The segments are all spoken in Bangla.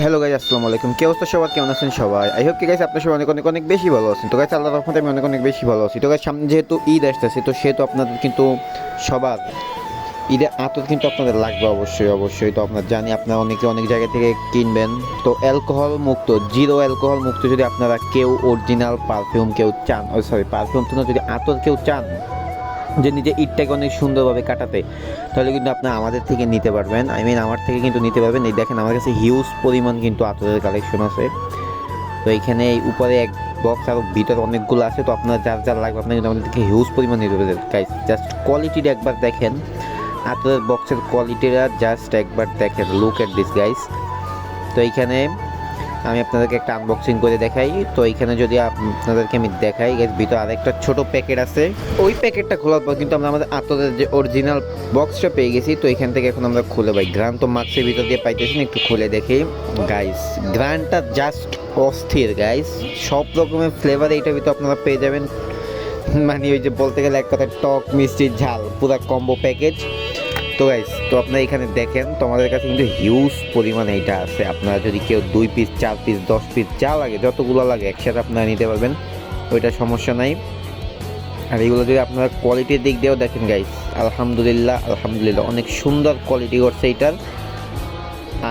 হ্যালো গাইজ, আসসালামু আলাইকুম। কি অবস্থা সবার, কেমন আছেন সবাই? আই হোপ কি গাইজ আপনার সবাই অনেক অনেক অনেক বেশি ভালো আছেন। তো গাইজ আল্লাহর রহমতে আমি অনেক অনেক বেশি ভালো আছি। তো গাইজ সামনে যেহেতু ঈদ আসতেছে, তো সেহেতু আপনাদের কিন্তু সবার ঈদের আতর কিন্তু আপনাদের লাগবে অবশ্যই অবশ্যই। তো আপনার জানি আপনারা অনেকে অনেক জায়গা থেকে কিনবেন। তো অ্যালকোহল মুক্ত, জিরো অ্যালকোহল মুক্ত যদি আপনারা কেউ অরিজিনাল পারফিউম কেউ চান, সরি পারফিউম তো না, যদি আতর কেউ চান যে নিজে ঈদটাকে অনেক সুন্দরভাবে কাটাতে, তাহলে কিন্তু আপনি আমাদের থেকে নিতে পারবেন। আমার থেকে কিন্তু নিতে পারবেন। এই দেখেন আমার কাছে হিউজ পরিমাণ কিন্তু আতরের কালেকশন আছে। তো এইখানে এই উপরে এক বক্স আর ভিতরে অনেকগুলো আছে। তো আপনার যার যার লাগবে আপনার কিন্তু আমাদের থেকে হিউজ পরিমাণ নিতে পারবেন গাইস। জাস্ট কোয়ালিটিটা একবার দেখেন, আতরের বক্সের কোয়ালিটিটা জাস্ট একবার দেখেন। Look at this guys. তো এইখানে আমি আপনাদেরকে একটা আনবক্সিং করে দেখাই। তো এইখানে যদি আপনাদেরকে আমি দেখাই গাইস, ভিতরে আরেকটা ছোট প্যাকেট আছে। ওই প্যাকেটটা খোলার পর কিন্তু আমরা আমাদের আতরের যে অরিজিনাল বক্সটা পেয়ে গেছি। তো এখান থেকে এখন আমরা খুলে পাই। গ্রান তো মাস্কের ভিতর দিয়ে পাইতেছি, একটু খুলে দেখি গাইস। গ্রানটা জাস্ট অস্থির গাইস, সব রকমের ফ্লেভার এইটার ভিতরে আপনারা পেয়ে যাবেন। মানে ওই যে বলতে গেলে এক কথা টক মিষ্টি ঝাল পুরা কম্বো প্যাকেজ। তো গাইস, তো আপনারা এখানে দেখেন, তো আমাদের কাছে কিন্তু হিউজ পরিমাণে এইটা আছে। আপনারা যদি কেউ 2 পিস 4 পিস 10 পিস যা লাগে, যতগুলো লাগে একসাথে আপনারা নিতে পারবেন, ওইটা সমস্যা নাই। আর এইগুলো যদি আপনারা কোয়ালিটির দিক দিয়েও দেখেন গাইস, আলহামদুলিল্লাহ আলহামদুলিল্লাহ অনেক সুন্দর কোয়ালিটি করছে এইটার।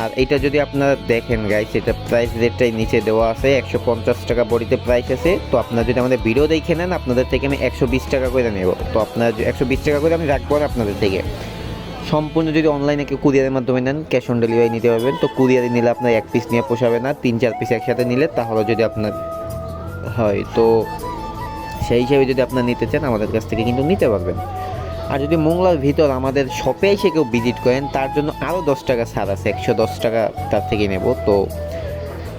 আর এইটা যদি আপনারা দেখেন গাইস, এটা প্রাইস রেটটাই নিচে দেওয়া আছে, 150 টাকা বডিতে প্রাইস আছে। তো আপনারা যদি আমাদের ভিডিও দেখে নেন, আপনাদের থেকে আমি 120 টাকা করে নেব। তো আপনারা 120 টাকা করে আমি রাখবো আপনাদের থেকে। সম্পূর্ণ যদি অনলাইনে কেউ কুরিয়ারের মাধ্যমে নেন, ক্যাশ অন ডেলিভারি নিতে পারবেন। তো কুরিয়ারে নিলে আপনার এক পিস নিয়ে পোষাবে না, 3-4 পিস একসাথে নিলে তাহলে যদি আপনার হয়, তো সেই হিসাবে যদি আপনার নিতে চান আমাদের কাছ থেকে কিন্তু নিতে পারবেন। আর যদি মোংলার ভিতর আমাদের শপে এসে কেউ ভিজিট করেন, তার জন্য আরও 10 টাকা ছাড় আছে, 110 টাকা তার থেকে নেব। তো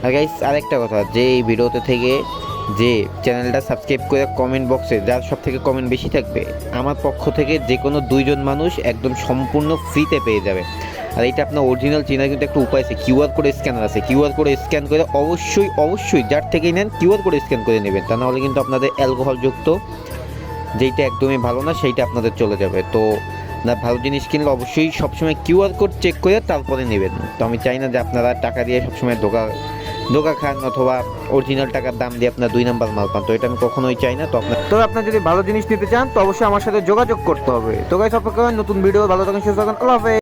আর গাইস, আরেকটা কথা, যে এই ভিডিওতে থেকে যে চ্যানেলটা সাবস্ক্রাইব করে কমেন্ট বক্সে যার সব থেকে কমেন্ট বেশি থাকবে, আমার পক্ষ থেকে যে কোনো 2জন মানুষ একদম সম্পূর্ণ ফ্রিতে পেয়ে যাবে। আর এটা আপনার অরিজিনাল চেনার কিন্তু একটা উপায় আছে, কিউআর কোড স্ক্যানার আছে। কিউআর কোড স্ক্যান করে অবশ্যই অবশ্যই যার থেকেই নেন কিউআর কোড স্ক্যান করে নেবেন, তা নাহলে কিন্তু আপনাদের অ্যালকোহলযুক্ত যেইটা একদমই ভালো না সেইটা আপনাদের চলে যাবে। তো না, ভালো জিনিস কিনলে অবশ্যই সবসময় কিউআর কোড চেক করে তারপরে নেবেন। তো আমি চাই না যে আপনারা টাকা দিয়ে সবসময় ধোকা খান, অথবা অরিজিনাল টাকার দাম দিয়ে আপনার 2 নাম্বার মাল পান। তো এটা আমি কখনোই চাই না। তো আপনার যদি ভালো জিনিস নিতে চান, তো অবশ্যই আমার সাথে যোগাযোগ করতে হবে। তো গাইস, অপেক্ষা করেন নতুন ভিডিও। ভালো থাকুন, সুস্থ থাকুন, আল্লাহ হাফেজ।